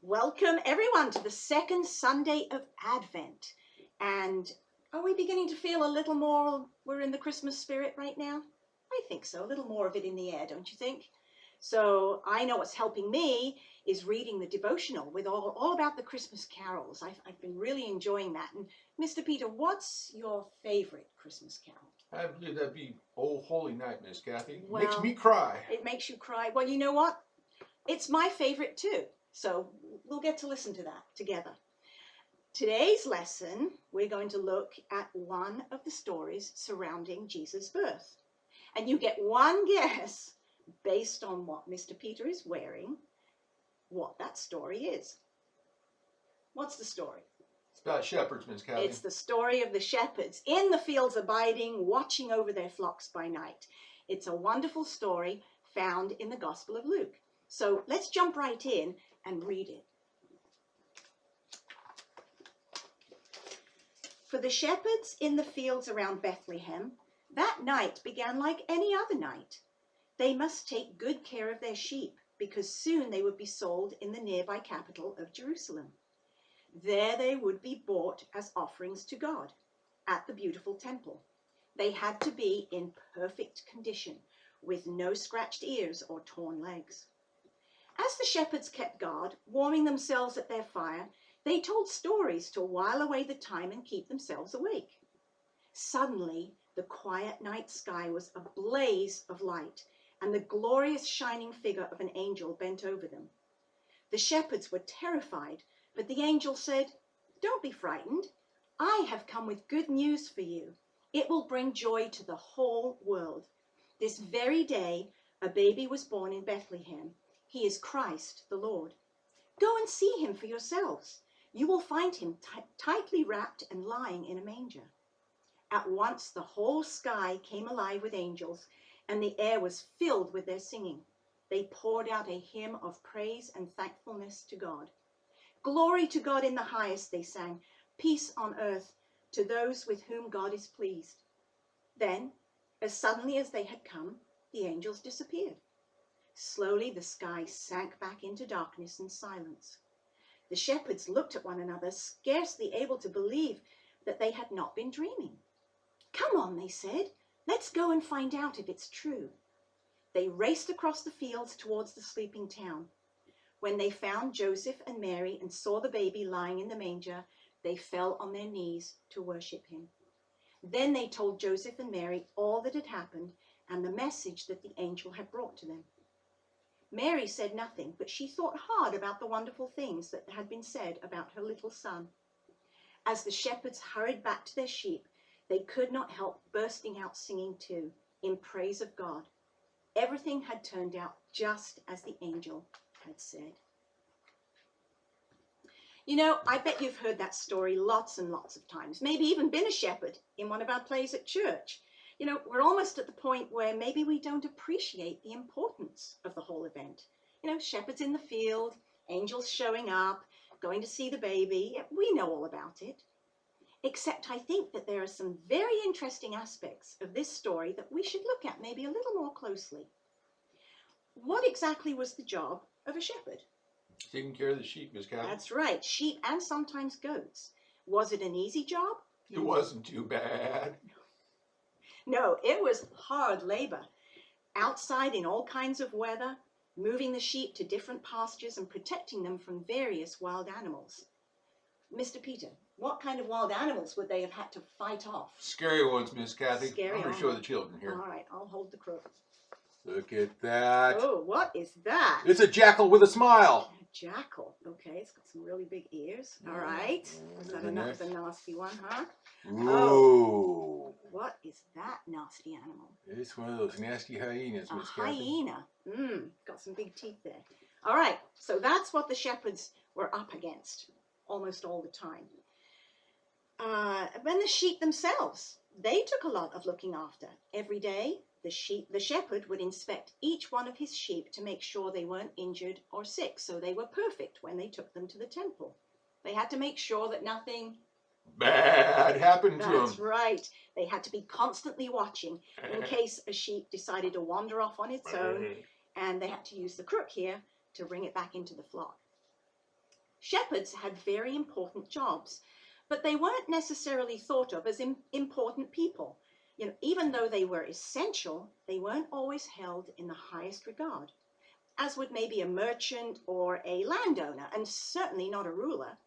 Welcome everyone to the second Sunday of Advent. And are we beginning to feel a little more, we're in the Christmas spirit right now? I think so, a little more of it in the air, don't you think? So I know what's helping me is reading the devotional with all about the Christmas carols. I've been really enjoying that. And Mr. Peter, what's your favorite Christmas carol? I believe that'd be Oh Holy Night, Miss Kathy. Well, makes me cry. It makes you cry. Well, you know what? It's my favorite too. So we'll get to listen to that together. Today's lesson, we're going to look at one of the stories surrounding Jesus' birth. And you get one guess based on what Mr. Peter is wearing, what that story is. What's the story? It's about shepherds, Miss Kathy. It's the story of the shepherds in the fields abiding, watching over their flocks by night. It's a wonderful story found in the Gospel of Luke. So let's jump right in and read it. For the shepherds in the fields around Bethlehem, that night began like any other night. They must take good care of their sheep, because soon they would be sold in the nearby capital of Jerusalem. There they would be bought as offerings to God at the beautiful temple. They had to be in perfect condition, with no scratched ears or torn legs. As the shepherds kept guard, warming themselves at their fire, they told stories to while away the time and keep themselves awake. Suddenly, the quiet night sky was a blaze of light, and the glorious shining figure of an angel bent over them. The shepherds were terrified, but the angel said, "Don't be frightened. I have come with good news for you. It will bring joy to the whole world. This very day, a baby was born in Bethlehem. He is Christ the Lord. Go and see him for yourselves. You will find him tightly wrapped and lying in a manger." At once the whole sky came alive with angels, and the air was filled with their singing. They poured out a hymn of praise and thankfulness to God. "Glory to God in the highest," they sang. "Peace on earth to those with whom God is pleased." Then, as suddenly as they had come, the angels disappeared. Slowly the sky sank back into darkness and silence. The shepherds looked at one another, scarcely able to believe that they had not been dreaming. "Come on," they said. "Let's go and find out if it's true." They raced across the fields towards the sleeping town. When they found Joseph and Mary and saw the baby lying in the manger, they fell on their knees to worship him. Then they told Joseph and Mary all that had happened and the message that the angel had brought to them. Mary said nothing, but she thought hard about the wonderful things that had been said about her little son. As the shepherds hurried back to their sheep, they could not help bursting out singing too, in praise of God. Everything had turned out just as the angel had said. You know, I bet you've heard that story lots and lots of times, maybe even been a shepherd in one of our plays at church. You know, we're almost at the point where maybe we don't appreciate the importance of the whole event. You know, shepherds in the field, angels showing up, going to see the baby. We know all about it. Except I think that there are some very interesting aspects of this story that we should look at maybe a little more closely. What exactly was the job of a shepherd? Taking care of the sheep, Miss Kathy. That's right, sheep and sometimes goats. Was it an easy job? It wasn't too bad. No, it was hard labor. Outside in all kinds of weather, moving the sheep to different pastures and protecting them from various wild animals. Mr. Peter, what kind of wild animals would they have had to fight off? Scary ones, Miss Kathy. Scary, I'm going to show the children here. All right, I'll hold the crook. Look at that. Oh, what is that? It's a jackal with a smile. A jackal. Okay, it's got some really big ears. All right. Is that a nasty one, huh? Ooh. Oh. What is that nasty animal? It's one of those nasty hyenas, Miss Kathy. A hyena. Got some big teeth there. All right, so that's what the shepherds were up against almost all the time. When the sheep themselves, they took a lot of looking after. Every day, the shepherd would inspect each one of his sheep to make sure they weren't injured or sick, so they were perfect when they took them to the temple. They had to make sure that nothing bad happened to them. That's right. They had to be constantly watching in case a sheep decided to wander off on its own, and they had to use the crook here to bring it back into the flock. Shepherds had very important jobs, but they weren't necessarily thought of as important people. Even though they were essential, they weren't always held in the highest regard, as would maybe a merchant or a landowner, and certainly not a ruler,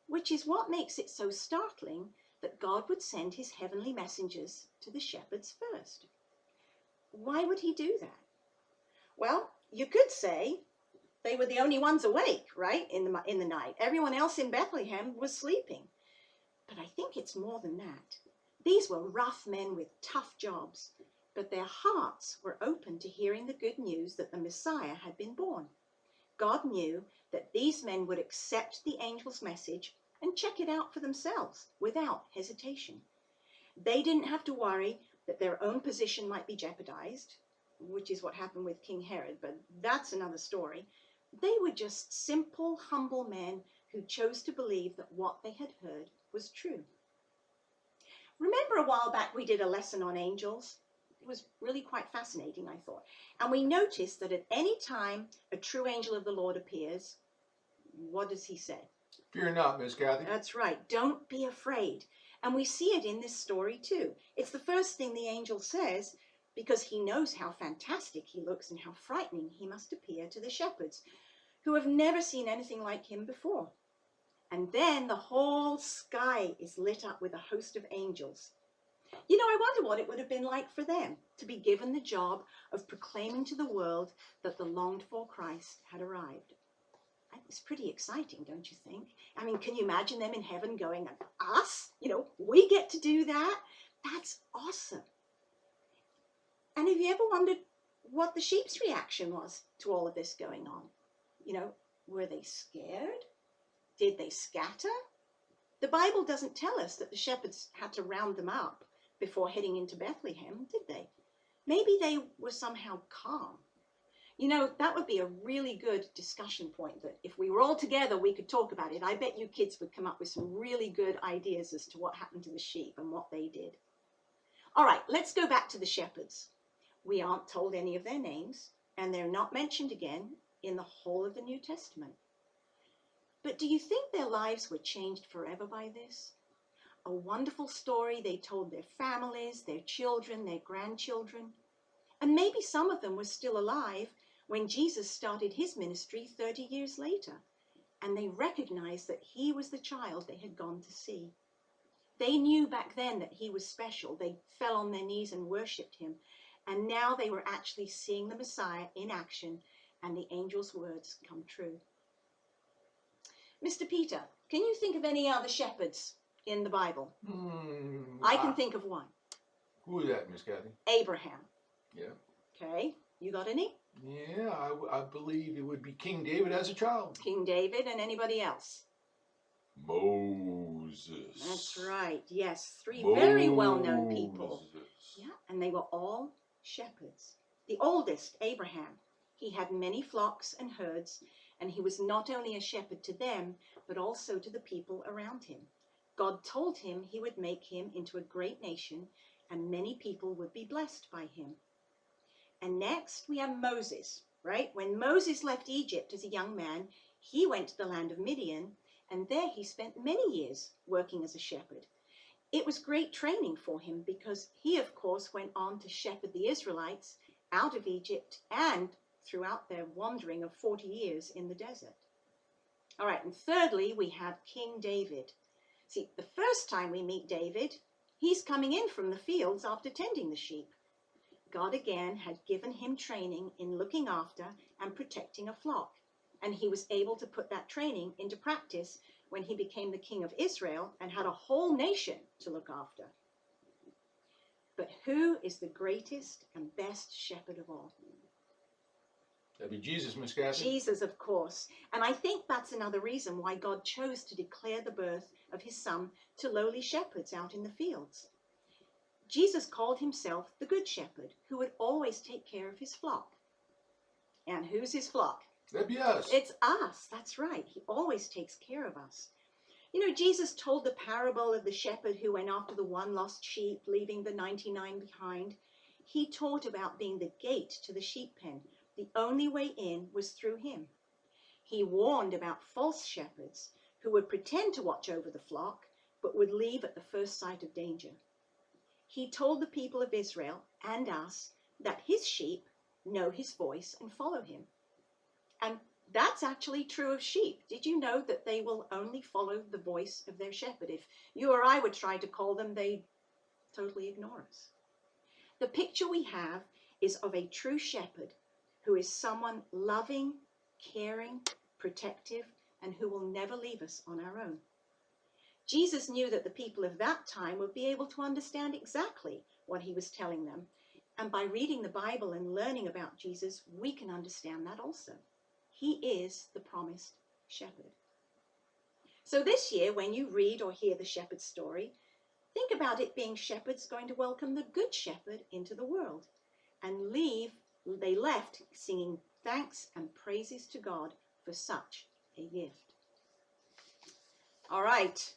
which is what makes it so startling that God would send his heavenly messengers to the shepherds first. Why would he do that? Well, you could say they were the only ones awake, right, in the night. Everyone else in Bethlehem was sleeping. But I think it's more than that. These were rough men with tough jobs, but their hearts were open to hearing the good news that the Messiah had been born. God knew that these men would accept the angel's message and check it out for themselves without hesitation. They didn't have to worry that their own position might be jeopardized, which is what happened with King Herod, but that's another story. They were just simple, humble men who chose to believe that what they had heard was true. Remember a while back we did a lesson on angels? It was really quite fascinating, I thought. And we noticed that at any time a true angel of the Lord appears, what does he say? Fear not, Miss Kathy. That's right. Don't be afraid. And we see it in this story too. It's the first thing the angel says because he knows how fantastic he looks and how frightening he must appear to the shepherds who have never seen anything like him before. And then the whole sky is lit up with a host of angels. I wonder what it would have been like for them to be given the job of proclaiming to the world that the longed-for Christ had arrived. It's pretty exciting, don't you think? I mean, can you imagine them in heaven going, us? We get to do that? That's awesome. And have you ever wondered what the sheep's reaction was to all of this going on? Were they scared? Did they scatter? The Bible doesn't tell us that the shepherds had to round them up before heading into Bethlehem, did they? Maybe they were somehow calm. That would be a really good discussion point that if we were all together, we could talk about it. I bet you kids would come up with some really good ideas as to what happened to the sheep and what they did. All right, let's go back to the shepherds. We aren't told any of their names, and they're not mentioned again in the whole of the New Testament. But do you think their lives were changed forever by this? A wonderful story they told their families, their children, their grandchildren. And maybe some of them were still alive when Jesus started his ministry 30 years later, and they recognized that he was the child they had gone to see. They knew back then that he was special. They fell on their knees and worshipped him, and now they were actually seeing the Messiah in action, and the angel's words come true. Mr. Peter, can you think of any other shepherds in the Bible? I can think of one. Who is that, Miss Kathy? Abraham. Yeah. Okay, you got any? Yeah, I believe it would be King David as a child. King David, and anybody else? Moses. That's right, yes, three very well-known people. Moses. Yeah, and they were all shepherds. The oldest, Abraham, he had many flocks and herds, and he was not only a shepherd to them, but also to the people around him. God told him he would make him into a great nation, and many people would be blessed by him. And next we have Moses, right? When Moses left Egypt as a young man, he went to the land of Midian, and there he spent many years working as a shepherd. It was great training for him because he, of course, went on to shepherd the Israelites out of Egypt and throughout their wandering of 40 years in the desert. All right, and thirdly, we have King David. See, the first time we meet David, he's coming in from the fields after tending the sheep. God again had given him training in looking after and protecting a flock, and he was able to put that training into practice when he became the king of Israel and had a whole nation to look after. But who is the greatest and best shepherd of all? That'd be Jesus, Miss Kathy. Jesus, of course. And I think that's another reason why God chose to declare the birth of his son to lowly shepherds out in the fields. Jesus called himself the Good Shepherd, who would always take care of his flock. And who's his flock? That'd be us. It's us, that's right. He always takes care of us. Jesus told the parable of the shepherd who went after the one lost sheep, leaving the 99 behind. He taught about being the gate to the sheep pen. The only way in was through him. He warned about false shepherds who would pretend to watch over the flock, but would leave at the first sight of danger. He told the people of Israel and us that his sheep know his voice and follow him. And that's actually true of sheep. Did you know that they will only follow the voice of their shepherd? If you or I would try to call them, they totally ignore us. The picture we have is of a true shepherd who is someone loving, caring, protective, and who will never leave us on our own. Jesus knew that the people of that time would be able to understand exactly what he was telling them. And by reading the Bible and learning about Jesus, we can understand that also. He is the promised shepherd. So this year, when you read or hear the shepherd's story, think about it being shepherds going to welcome the good shepherd into the world. And they left singing thanks and praises to God for such a gift. All right.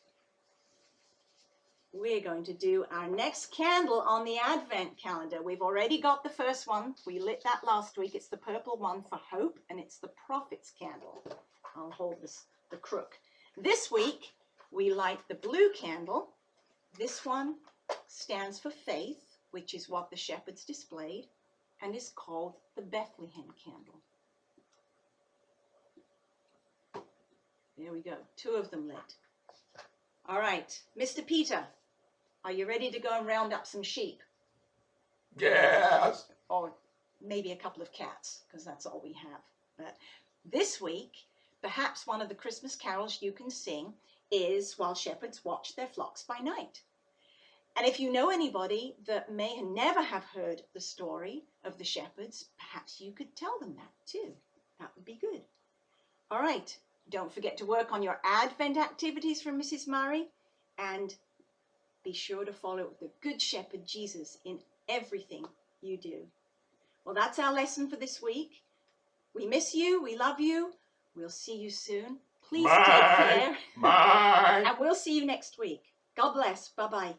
We're going to do our next candle on the Advent calendar. We've already got the first one. We lit that last week. It's the purple one for hope, and it's the prophet's candle. I'll hold the crook. This week, we light the blue candle. This one stands for faith, which is what the shepherds displayed, and is called the Bethlehem candle. There we go. 2 of them lit. All right, Mr. Peter, are you ready to go and round up some sheep? Yes. Or maybe a couple of cats, because that's all we have. But this week, perhaps one of the Christmas carols you can sing is While Shepherds Watch Their Flocks by Night. And if you know anybody that may never have heard the story of the shepherds, perhaps you could tell them that too. That would be good. All right, don't forget to work on your Advent activities from Mrs. Murray, and be sure to follow the Good Shepherd Jesus in everything you do. Well, that's our lesson for this week. We miss you. We love you. We'll see you soon. Please take care. Bye. And we'll see you next week. God bless. Bye-bye.